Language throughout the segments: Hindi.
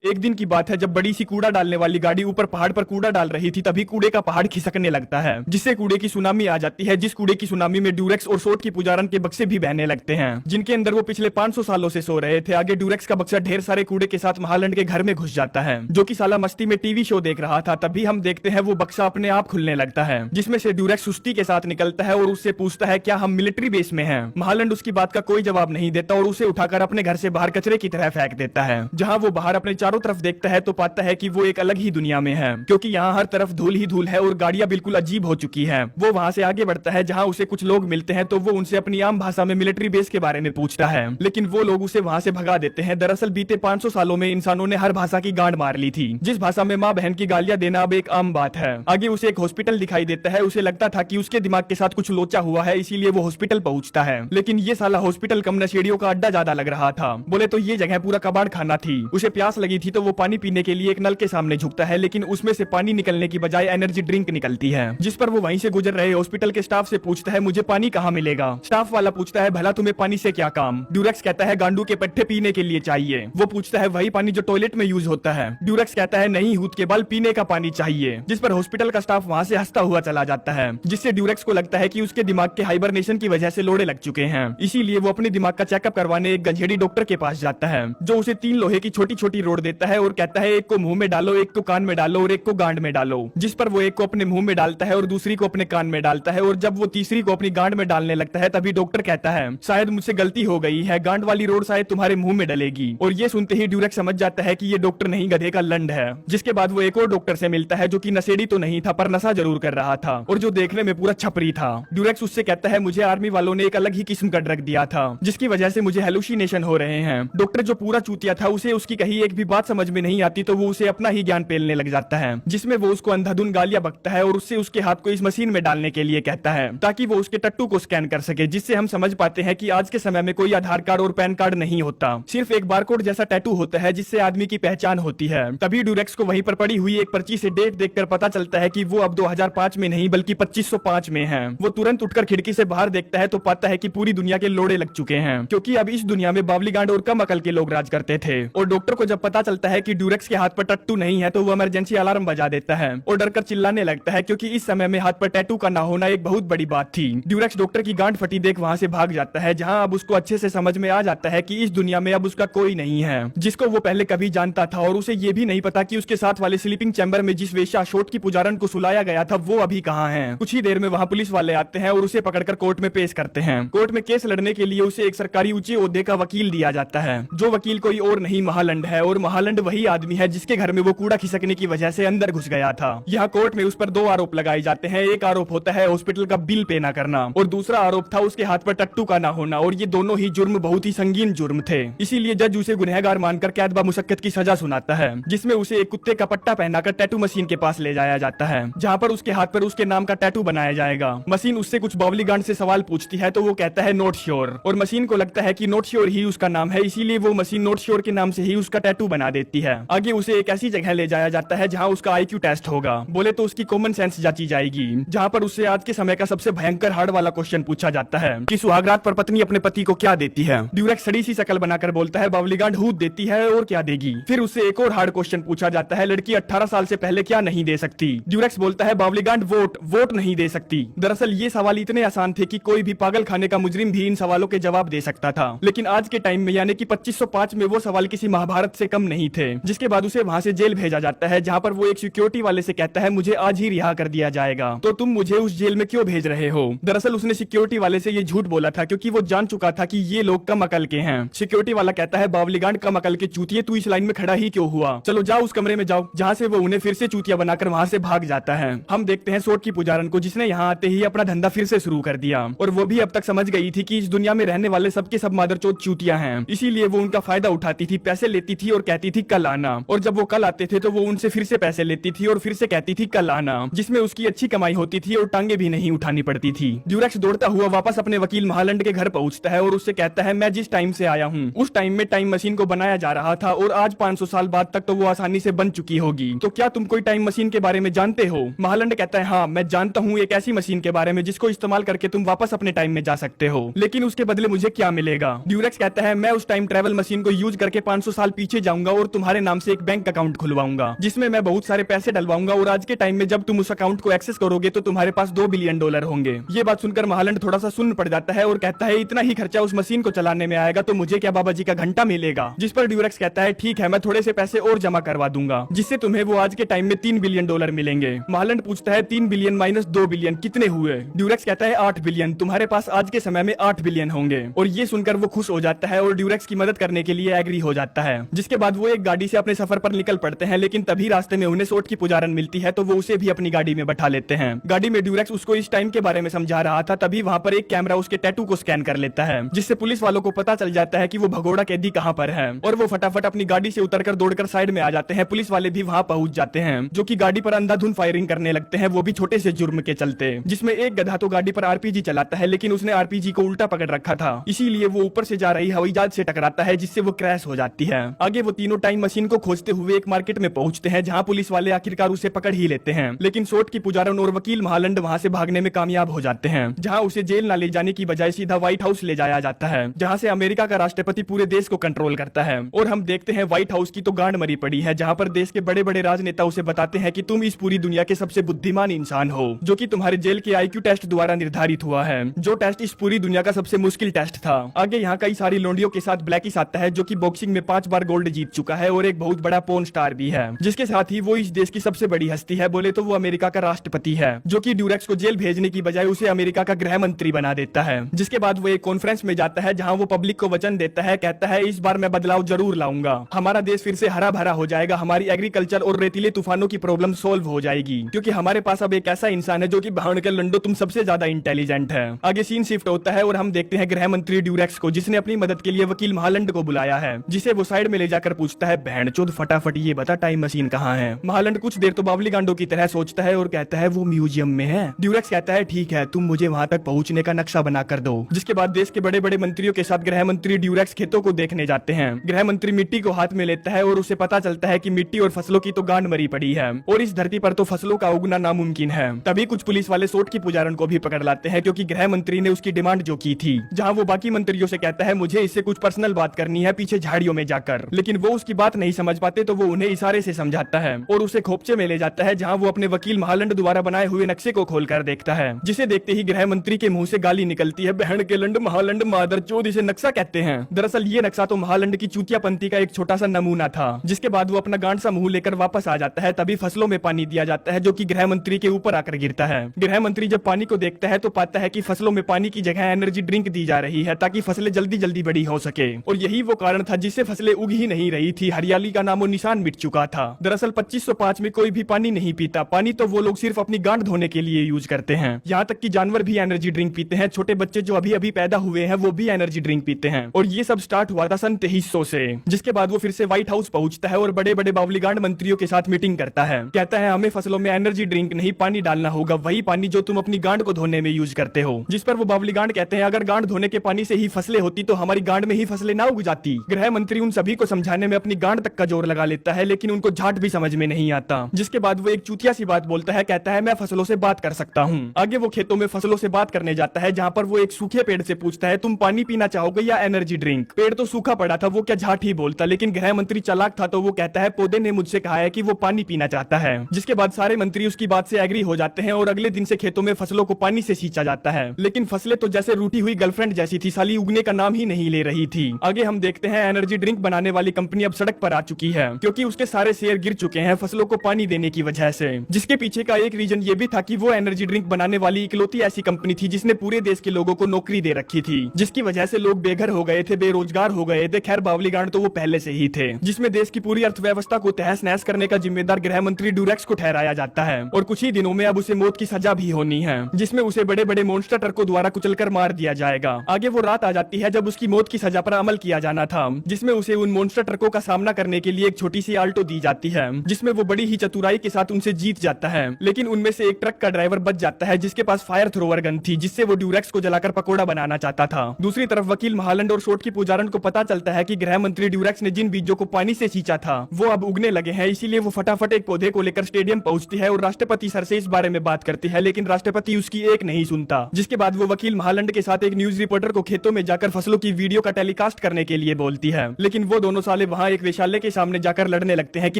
एक दिन की बात है जब बड़ी सी कूड़ा डालने वाली गाड़ी ऊपर पहाड़ पर कूड़ा डाल रही थी, तभी कूड़े का पहाड़ खिसकने लगता है, जिससे कूड़े की सुनामी आ जाती है। जिस कूड़े की सुनामी में ड्यूरेक्स और सोट की पुजारन के बक्से भी बहने लगते हैं, जिनके अंदर वो पिछले 500 सालों से सो रहे थे। आगे ड्यूरेक्स का बक्सा ढेर सारे कूड़े के साथ महालंड के घर में घुस जाता है, जो कि साला मस्ती में टीवी शो देख रहा था। तभी हम देखते हैं वो बक्सा अपने आप खुलने लगता है, जिसमें से ड्यूरेक्स सुस्ती के साथ निकलता है और उससे पूछता है क्या हम मिलिट्री बेस में हैं। महालंड उसकी बात का कोई जवाब नहीं देता और उसे उठाकर अपने घर से बाहर कचरे की तरह फेंक देता है। जहां वो बाहर अपने चारों तरफ देखता है तो पाता है कि वो एक अलग ही दुनिया में है, क्योंकि यहाँ हर तरफ धूल ही धूल है और गाड़ियां बिल्कुल अजीब हो चुकी हैं। वो वहां से आगे बढ़ता है, जहां उसे कुछ लोग मिलते हैं तो वो उनसे अपनी आम भाषा में मिलिट्री बेस के बारे में पूछता है, लेकिन वो लोग उसे वहां से भगा देते हैं। दरअसल बीते 500 सालों में इंसानों ने हर भाषा की गांड मार ली थी, जिस भाषा में माँ बहन की गालियां देना अब एक आम बात है। आगे उसे एक हॉस्पिटल दिखाई देता है। उसे लगता था कि उसके दिमाग के साथ कुछ लोचा हुआ है, इसीलिए वो हॉस्पिटल पहुंचता है, लेकिन ये साला हॉस्पिटल कम नशेड़ियों का अड्डा ज्यादा लग रहा था। बोले तो ये जगह पूरा कबाड़ खाना थी। उसे प्यास लगी थी तो वो पानी पीने के लिए एक नल के सामने झुकता है, लेकिन उसमें से पानी निकलने की बजाय एनर्जी ड्रिंक निकलती है, जिस पर वो वहीं से गुजर रहे हॉस्पिटल के स्टाफ से पूछता है मुझे पानी कहाँ मिलेगा। स्टाफ वाला पूछता है भला तुम्हें पानी से क्या काम। ड्यूरेक्स कहता है गांडू के पट्टे पीने के लिए चाहिए। वो पूछता है वही पानी जो टॉयलेट में यूज होता है। ड्यूरेक्स कहता है नहीं, हूत के बाल पीने का पानी चाहिए, जिस पर हॉस्पिटल का स्टाफ वहाँ से हंसता हुआ चला जाता है, जिससे ड्यूरेक्स को लगता है कि उसके दिमाग के हाइबरनेशन की वजह से लोड़े लग चुके हैं। इसीलिए वो अपने दिमाग का चेकअप करवाने एक गंजेड़ी डॉक्टर के पास जाता है, जो उसे 3 लोहे की छोटी छोटी रोड देता है और कहता है एक को मुंह में डालो, एक को कान में डालो और एक को गांड में डालो। जिस पर वो एक को अपने मुंह में डालता है और दूसरी को अपने कान में डालता है, और जब वो तीसरी को अपनी गांड में डालने लगता है तभी डॉक्टर कहता है शायद मुझसे गलती हो गई है, गांड वाली रोड शायद तुम्हारे मुंह में डलेगी। और ये सुनते ही ड्यूरेक्स समझ जाता है कि ये डॉक्टर नहीं गधे का लंड है। जिसके बाद वो एक और डॉक्टर से मिलता है, जो कि नशेड़ी तो नहीं था पर नशा जरूर कर रहा था और जो देखने में पूरा छपरी था। ड्यूरेक्स उससे कहता है मुझे आर्मी वालों ने एक अलग ही किस्म का ड्रग दिया था, जिसकी वजह से मुझे हेलुसिनेशन हो रहे हैं। डॉक्टर जो पूरा चूतिया था, उसे उसकी कही एक भी बात समझ में नहीं आती तो वो उसे अपना ही ज्ञान पेलने लग जाता है, जिसमें वो उसको अंधाधुन गालियां बकता है और उससे उसके हाथ को इस मशीन में डालने के लिए कहता है ताकि वो उसके टट्टू को स्कैन कर सके। जिससे हम समझ पाते हैं कि आज के समय में कोई आधार कार्ड और पैन कार्ड नहीं होता, सिर्फ एक बारकोड जैसा टैटू होता है जिससे आदमी की पहचान होती है। तभी ड्यूरेक्स को वहीं पर पड़ी हुई एक पर्ची से डेट देखकर पता चलता है कि वो अब 2005 में नहीं बल्कि 2505 में है। वो तुरंत उठकर खिड़की से बाहर देखता है तो पाता है कि पूरी दुनिया के लोड़े लग चुके हैं, क्योंकि अब इस दुनिया में बावलीगांड और कम अकल के लोग राज करते थे। और डॉक्टर को जब पता चलता है कि ड्यूरेक्स के हाथ पर टट्टू नहीं है तो वो इमरजेंसी अलार्म बजा देता है और डरकर चिल्लाने लगता है, क्योंकि इस समय में हाथ पर टैटू का ना होना एक बहुत बड़ी बात थी। ड्यूरेक्स डॉक्टर की गांड फटी देख वहां से भाग जाता है, जहां अब उसको अच्छे से समझ में आ जाता है कि इस दुनिया में अब उसका कोई नहीं है जिसको वो पहले कभी जानता था। और उसे ये भी नहीं पता कि उसके साथ वाले स्लीपिंग चैम्बर में जिस वेश्या शॉट की पुजारन को सुलाया गया था वो अभी कहाँ है। कुछ ही देर में वहाँ पुलिस वाले आते हैं और उसे पकड़कर कोर्ट में पेश करते हैं। कोर्ट में केस लड़ने के लिए उसे एक सरकारी ऊंचे ओहदे का वकील दिया जाता है, जो वकील कोई और नहीं महालंड है। और महालंड वही आदमी है जिसके घर में वो कूड़ा खिसकने की वजह से अंदर घुस गया था। यहाँ कोर्ट में उस पर 2 आरोप लगाए जाते हैं। एक आरोप होता है हॉस्पिटल का बिल पे ना करना और दूसरा आरोप था उसके हाथ पर टट्टू का ना होना। और ये दोनों ही जुर्म बहुत ही संगीन जुर्म थे, इसीलिए जज उसे गुनहगार मानकर कैद ब मुशक्कत की सजा सुनाता है, जिसमें उसे एक कुत्ते का पट्टा पहनाकर टैटू मशीन के पास ले जाया जाता है, जहाँ पर उसके हाथ पर उसके नाम का टैटू बनाया जाएगा। मशीन उससे कुछ बावलीगांड से सवाल पूछती है तो वो कहता है नॉट श्योर, और मशीन को लगता है कि नॉट श्योर ही उसका नाम है, इसीलिए वो मशीन नॉट श्योर के नाम से ही उसका टैटू बना देती है। आगे उसे एक ऐसी जगह ले जाया जाता है जहाँ उसका IQ टेस्ट होगा, बोले तो उसकी कॉमन सेंस जांची जाएगी, जहाँ पर उससे आज के समय का सबसे भयंकर हार्ड वाला क्वेश्चन पूछा जाता है कि सुहागरात पर पत्नी अपने पति को क्या देती है। ड्यूरेक्स सड़ी सी शकल बनाकर बोलता है बावलीगांड हूत देती है और क्या देगी। फिर उससे एक और हार्ड क्वेश्चन पूछा जाता है लड़की 18 साल से पहले क्या नहीं दे सकती। ड्यूरेक्स बोलता है बावलीगांड वोट नहीं दे सकती। दरअसल ये सवाल इतने आसान थे कि कोई भी पागल खाने का मुजरिम भी इन सवालों के जवाब दे सकता था, लेकिन आज के टाइम में यानी कि 2505 में वो सवाल किसी महाभारत से कम नहीं थे। जिसके बाद उसे वहाँ से जेल भेजा जाता है, जहाँ पर वो एक सिक्योरिटी वाले से कहता है मुझे आज ही रिहा कर दिया जाएगा, तो तुम मुझे उस जेल में क्यों भेज रहे हो। दरअसल उसने सिक्योरिटी वाले से ये झूठ बोला था क्योंकि वो जान चुका था कि ये लोग कम अकल के हैं। सिक्योरिटी वाला कहता है बावलीगांड कम अकल के चूतिए, तू इस लाइन में खड़ा ही क्यों हुआ, चलो जाओ उस कमरे में जाओ, जहाँ से वो उन्हें फिर से चूतिया बनाकर वहाँ से भाग जाता है। हम देखते हैं सोट की पुजारन को, जिसने यहाँ आते ही अपना धंधा फिर से शुरू कर दिया, और वो भी अब तक समझ गई थी कि इस दुनिया में रहने वाले सबके सब मादरचोद चूतिया हैं, इसीलिए वो उनका फायदा उठाती थी, पैसे लेती थी और कहती थी कल आना, और जब वो कल आते थे तो वो उनसे फिर से पैसे लेती थी और फिर से कहती थी कल आना, जिसमें उसकी अच्छी कमाई होती थी और टांगे भी नहीं उठानी पड़ती थी। ड्यूरेक्स दौड़ता हुआ वापस अपने वकील महालंड के घर पहुंचता है और उससे कहता है मैं जिस टाइम से आया हूँ उस टाइम में टाइम मशीन को बनाया जा रहा था और आज 500 साल बाद तक तो वो आसानी से बन चुकी होगी, तो क्या तुम कोई टाइम मशीन के बारे में जानते हो। महालंड कहता है हाँ मैं जानता हूँ एक ऐसी मशीन के बारे में जिसको इस्तेमाल करके तुम वापस अपने टाइम में जा सकते हो, लेकिन उसके बदले मुझे क्या मिलेगा। ड्यूरेक्स कहता है मैं उस टाइम ट्रेवल मशीन को यूज करके 500 साल पीछे जाऊंगा करूंगा और तुम्हारे नाम से एक बैंक अकाउंट खुलवाऊंगा, जिसमें मैं बहुत सारे पैसे डलवाऊंगा और आज के टाइम में जब तुम उस अकाउंट को एक्सेस करोगे तो तुम्हारे पास $2 बिलियन होंगे। ये बात सुनकर महालंड थोड़ा सा सुन्न पड़ जाता है और कहता है इतना ही खर्चा उस मशीन को चलाने में आएगा तो मुझे क्या बाबा जी का घंटा मिलेगा। जिस पर ड्यूरेक्स कहता है ठीक है, मैं थोड़े से पैसे और जमा करवा दूंगा जिससे तुम्हें वो आज के टाइम में $3 बिलियन मिलेंगे। महालंड पूछता है 3 बिलियन माइनस 2 बिलियन कितने हुए? ड्यूरेक्स कहता है 8 बिलियन, तुम्हारे पास आज के समय में 8 बिलियन होंगे। और ये सुनकर वो खुश हो जाता है और ड्यूरेक्स की मदद करने के लिए एग्री हो जाता है। जिसके बाद वो एक गाड़ी से अपने सफर पर निकल पड़ते हैं, लेकिन तभी रास्ते में उन्हें सोट की पुजारन मिलती है तो वो उसे भी अपनी गाड़ी में बैठा लेते हैं। गाड़ी में ड्यूरेक्स उसको इस टाइम के बारे में समझा रहा था, तभी वहाँ पर एक कैमरा उसके टैटू को स्कैन कर लेता है, जिससे पुलिस वालों को पता चल जाता है कि वो भगोड़ा कैदी कहाँ पर है। और वो फटाफट अपनी गाड़ी से उतरकर दौड़कर साइड में आ जाते हैं। पुलिस वाले भी वहाँ पहुंच जाते हैं, जो कि गाड़ी पर अंधाधुंध फायरिंग करने लगते हैं, वो भी छोटे से जुर्म के चलते। जिसमें एक गधा तो गाड़ी पर आरपीजी चलाता है, लेकिन उसने आरपीजी को उल्टा पकड़ रखा था, इसीलिए वो ऊपर से जा रही हवाई जहाज से टकराता है, जिससे वो क्रैश हो जाती है। आगे वो तीनों टाइम मशीन को खोजते हुए एक मार्केट में पहुंचते हैं, जहाँ पुलिस वाले आखिरकार उसे पकड़ ही लेते हैं। लेकिन सोट की पुजारन और वकील महालंड वहाँ से भागने में कामयाब हो जाते हैं, जहाँ उसे जेल न ले जाने की बजाय सीधा व्हाइट हाउस ले जाया जाता है, जहाँ से अमेरिका का राष्ट्रपति पूरे देश को कंट्रोल करता है। और हम देखते हैं व्हाइट हाउस की तो गांड मरी पड़ी है, जहाँ पर देश के बड़े बड़े राजनेता उसे बताते हैं कि तुम इस पूरी दुनिया के सबसे बुद्धिमान इंसान हो, जो कि तुम्हारे जेल के IQ टेस्ट द्वारा निर्धारित हुआ है, जो टेस्ट इस पूरी दुनिया का सबसे मुश्किल टेस्ट था। आगे यहाँ कई सारी लोंडियों के साथ ब्लैकिस आता है, जो कि बॉक्सिंग में 5 बार गोल्ड जीत चुका है और एक बहुत बड़ा पोर्न स्टार भी है, जिसके साथ ही वो इस देश की सबसे बड़ी हस्ती है। बोले तो वो अमेरिका का राष्ट्रपति है, जो कि ड्यूरेक्स को जेल भेजने की बजाय उसे अमेरिका का गृह मंत्री बना देता है। जिसके बाद वो एक कॉन्फ्रेंस में जाता है, जहाँ वो पब्लिक को वचन देता है, कहता है इस बार मैं बदलाव जरूर लाऊंगा, हमारा देश फिर से हरा भरा हो जाएगा, हमारी एग्रीकल्चर और रेतीले तूफानों की प्रॉब्लम सोल्व हो जाएगी, क्योंकि हमारे पास अब एक ऐसा इंसान है जो कि भाड़ के लंडो तुम सबसे ज्यादा इंटेलिजेंट है। आगे सीन शिफ्ट होता है और हम देखते हैं गृह मंत्री ड्यूरेक्स को, जिसने अपनी मदद के लिए वकील महालंड को बुलाया है, जिसे वो साइड में ले जाकर पूछता है बहनचोद फटाफट ये बता टाइम मशीन कहाँ है। महालंड कुछ देर तो बावली गांडो की तरह सोचता है और कहता है वो म्यूजियम में है। ड्यूरेक्स कहता है ठीक है, तुम मुझे वहाँ तक पहुँचने का नक्शा बना कर दो। जिसके बाद देश के बड़े बड़े मंत्रियों के साथ गृह मंत्री ड्यूरेक्स खेतों को देखने जाते हैं। गृह मंत्री मिट्टी को हाथ में लेता है और उसे पता चलता है कि मिट्टी और फसलों की तो गांड मरी पड़ी है और इस धरती पर तो फसलों का उगना नामुमकिन है। तभी कुछ पुलिस वाले सोट की पुजारन को भी पकड़ लाते हैं, क्योंकि गृह मंत्री ने उसकी डिमांड जो की थी, जहां वो बाकी मंत्रियों से कहता है मुझे इससे कुछ पर्सनल बात करनी है पीछे झाड़ियों में जाकर। लेकिन वो उसकी बात नहीं समझ पाते तो वो उन्हें इशारे से समझाता है और उसे खोपचे में ले जाता है, जहाँ वो अपने वकील महालंड द्वारा बनाए हुए नक्शे को खोलकर देखता है, जिसे देखते ही गृह मंत्री के मुंह से गाली निकलती है, बहन के लंड महालंड मादरचोद इसे नक्शा कहते हैं। दरअसल ये नक्शा तो महालंड की चूतियापंथी का एक छोटा सा नमूना था। जिसके बाद वो अपना गांड सा मुंह लेकर वापस आ जाता है। तभी फसलों में पानी दिया जाता है, जो कि गृह मंत्री के ऊपर आकर गिरता है। गृह मंत्री जब पानी को देखता है तो पाता है कि फसलों में पानी की जगह एनर्जी ड्रिंक दी जा रही है, ताकि फसलें जल्दी जल्दी बड़ी हो सके। और यही वो कारण था जिससे फसलें उग ही नहीं रही थी, हरियाली का नामो निशान मिट चुका था। दरअसल 2505 में कोई भी पानी नहीं पीता, पानी तो वो लोग सिर्फ अपनी गांड धोने के लिए यूज करते हैं। यहाँ तक कि जानवर भी एनर्जी ड्रिंक पीते हैं, छोटे बच्चे जो अभी अभी पैदा हुए हैं वो भी एनर्जी ड्रिंक पीते हैं। और ये सब स्टार्ट हुआ था सन 2300 से। जिसके बाद वो फिर से व्हाइट हाउस पहुंचता है और बड़े बड़े बावलीगांड मंत्रियों के साथ मीटिंग करता है। कहता है हमें फसलों में एनर्जी ड्रिंक नहीं पानी डालना होगा, वही पानी जो तुम अपनी गांड को धोने में यूज करते हो। जिस पर वो बावलीगांड कहते हैं अगर गांड धोने के पानी से ही फसलें होती तो हमारी गांड में ही फसलें ना उग जाती। गृह मंत्री उन सभी को समझाने में अपनी गांड तक का जोर लगा लेता है, लेकिन उनको झाट भी समझ में नहीं आता। जिसके बाद वो एक चूतिया सी बात बोलता है, कहता है मैं फसलों से बात कर सकता हूँ। आगे वो खेतों में फसलों से बात करने जाता है, जहाँ पर वो एक सूखे पेड़ से पूछता है तुम पानी पीना चाहोगे या एनर्जी ड्रिंक। पेड़ तो सूखा पड़ा था, वो क्या झाट ही बोलता, लेकिन गृह मंत्री चालाक था तो वो कहता है पौधे ने मुझसे कहा है कि वो पानी पीना चाहता है। जिसके बाद सारे मंत्री उसकी बात से एग्री हो जाते हैं और अगले दिन से खेतों में फसलों को पानी से सींचा जाता है। लेकिन फसलें तो जैसे रूठी हुई गर्लफ्रेंड जैसी थी, साली उगने का नाम ही नहीं ले रही थी। आगे हम देखते हैं एनर्जी ड्रिंक बनाने वाली कंपनी अब सड़क पर आ चुकी है, क्योंकि उसके सारे शेयर गिर चुके हैं फसलों को पानी देने की वजह से। जिसके पीछे का एक रीजन ये भी था कि वो एनर्जी ड्रिंक बनाने वाली इकलौती ऐसी कंपनी थी जिसने पूरे देश के लोगों को नौकरी दे रखी थी, जिसकी वजह से लोग बेघर हो गए थे, बेरोजगार हो गए थे। खैर बावलीगांड तो वो पहले से ही थे। जिसमें देश की पूरी अर्थव्यवस्था को तहस नहस करने का जिम्मेदार गृह मंत्री ड्यूरेक्स को ठहराया जाता है और कुछ ही दिनों में अब उसे मौत की सजा भी होनी है, जिसमें उसे बड़े बड़े मॉन्स्टर ट्रकों द्वारा कुचलकर मार दिया जाएगा। आगे वो रात आ जाती है जब उसकी मौत की सजा पर अमल किया जाना था, जिसमें उसे उन मॉन्स्टर ट्रकों का सामना करने के लिए एक छोटी सी आल्टो दी जाती है, जिसमें वो बड़ी ही चतुराई के साथ उनसे जीत जाता है। लेकिन उनमें से एक ट्रक का ड्राइवर बच जाता है, जिसके पास फायर थ्रोवर गन थी, जिससे वो ड्यूरेक्स को जलाकर पकोड़ा बनाना चाहता था। दूसरी तरफ वकील महालंड और शोट की पुजारन को पता चलता है कि गृह मंत्री ड्यूरेक्स ने जिन बीजों को पानी से सींचा था वो अब उगने लगे हैं, इसीलिए वो फटाफट एक पौधे को लेकर स्टेडियम पहुंचती है और राष्ट्रपति सर से इस बारे में बात करती है, लेकिन राष्ट्रपति उसकी एक नहीं सुनता। जिसके बाद वो वकील महालंड के साथ एक न्यूज रिपोर्टर को खेतों में जाकर फसलों की वीडियो का टेलीकास्ट करने के लिए बोलती है, लेकिन वो दोनों साले वहाँ एक वेश्यालय के सामने जाकर लड़ने लगते हैं कि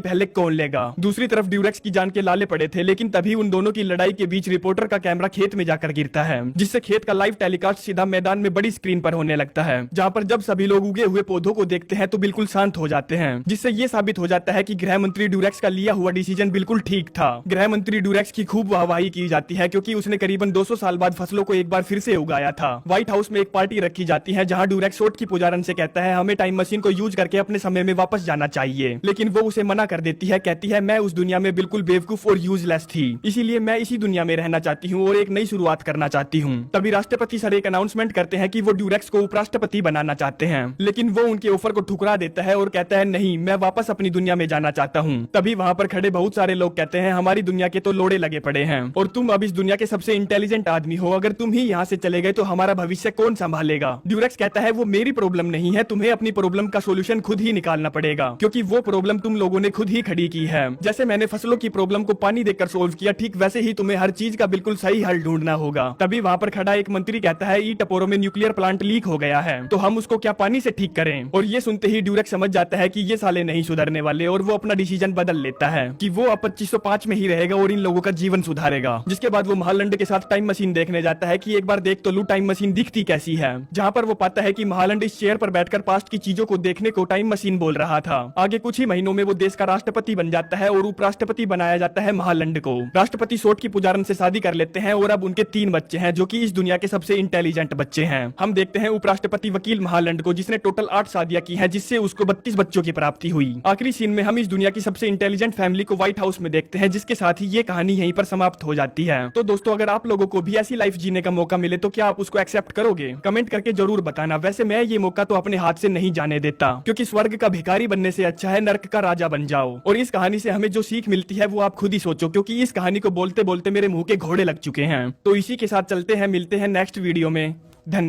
पहले कौन लेगा। दूसरी तरफ ड्यूरेक्स की जान के लाले पड़े थे, लेकिन तभी उन दोनों की लड़ाई के बीच रिपोर्टर का कैमरा खेत में जाकर गिरता है, जिससे खेत का लाइव टेलीकास्ट सीधा मैदान में बड़ी स्क्रीन पर होने लगता है, जहाँ पर जब सभी लोग उगे हुए पौधों को देखते हैं तो बिल्कुल शांत हो जाते हैं, जिससे ये साबित हो जाता है कि गृह मंत्री ड्यूरेक्स का लिया हुआ डिसीजन बिल्कुल ठीक था। गृह मंत्री ड्यूरेक्स की खूब वाहवाही की जाती है, क्योंकि उसने करीबन 200 साल बाद फसलों को एक बार फिर से उगाया था। व्हाइट हाउस में एक पार्टी रखी जाती है, जहाँ ड्यूरेक्स सोट की पुजारन से कहता है हमें टाइम मशीन को यूज करके अपने समय में वापस जाना चाहिए, लेकिन वो उसे मना कर देती है, कहती है मैं उस दुनिया में बिल्कुल बेवकूफ और यूजलेस थी, इसीलिए मैं इसी दुनिया में रहना चाहती हूँ और एक नई शुरुआत करना चाहती हूँ। तभी राष्ट्रपति सर एक अनाउंसमेंट करते हैं कि वो ड्यूरेक्स को उपराष्ट्रपति बनाना चाहते हैं, लेकिन वो उनके ऑफर को ठुकरा देता है और कहता है नहीं, मैं वापस अपनी दुनिया में जाना चाहता हूँ। तभी वहाँ पर खड़े बहुत सारे लोग कहते हैं हमारी दुनिया के तो लोड़े लगे पड़े हैं और तुम अब इस दुनिया के सबसे इंटेलिजेंट आदमी हो, अगर तुम ही यहाँ से चले गए तो हमारा भविष्य कौन संभालेगा। ड्यूरेक्स कहता है वो मेरी प्रॉब्लम नहीं है, तुम्हें अपनी प्रॉब्लम का सोल्यूशन खुद ही निकालना पड़ेगा, क्योंकि वो प्रॉब्लम तुम लोगों ने खुद ही खड़ी की है। जैसे मैंने फसलों की प्रॉब्लम को पानी देकर सोल्व किया, ठीक वैसे ही तुम्हें हर चीज का बिल्कुल सही हल ढूंढना होगा। तभी वहाँ पर खड़ा एक मंत्री कहता है ई टपोरो में न्यूक्लियर प्लांट लीक हो गया है, तो हम उसको क्या पानी से ठीक करें। और ये सुनते ही ड्यूरेक्स समझ जाता है कि ये साले नहीं सुधरने वाले और वो अपना डिसीजन बदल लेता है कि वो अब 2505 में ही रहेगा और इन लोगों का जीवन सुधारेगा। जिसके बाद वो महालंड के साथ टाइम मशीन देखने जाता है कि एक बार देख तो लू टाइम मशीन दिखती कैसी है, जहाँ पर वो पाता है कि महालंड इस चेयर पर बैठकर पास्ट की चीजों को देखने को टाइम मशीन बोल रहा था। आगे कुछ ही महीनों में वो देश का राष्ट्रपति बन जाता है और उपराष्ट्रपति बनाया जाता है महालंड को। राष्ट्रपति सोट की पुजारन से शादी कर लेते हैं और अब उनके 3 बच्चे हैं, जो कि इस दुनिया के सबसे इंटेलिजेंट बच्चे हैं। हम देखते हैं उपराष्ट्रपति वकील महालंड को, जिसने टोटल 8 शादियां की हैं, जिससे उसको 32 बच्चों की प्राप्ति हुई। आखिरी सीन में हम इस दुनिया की सबसे इंटेलिजेंट फैमिली को व्हाइट हाउस में देखते हैं, जिसके साथ ही ये कहानी यहीं पर समाप्त हो जाती है। तो दोस्तों, अगर आप लोगों को भी ऐसी लाइफ जीने का मौका मिले तो क्या आप उसको एक्सेप्ट करोगे? कमेंट करके जरूर बताना। वैसे मैं ये मौका तो अपने हाथ से नहीं जाने देता, क्योंकि स्वर्ग का भिखारी बनने से अच्छा है नर्क का राजा बन जाओ। और इस कहानी से हमें जो सीख मिलती है वो आप खुद ही सोचो, क्योंकि इस कहानी को बोलते बोलते मेरे मुंह के घोड़े लग चुके हैं। तो इसी के साथ चलते हैं, मिलते हैं नेक्स्ट वीडियो में। धन्यवाद।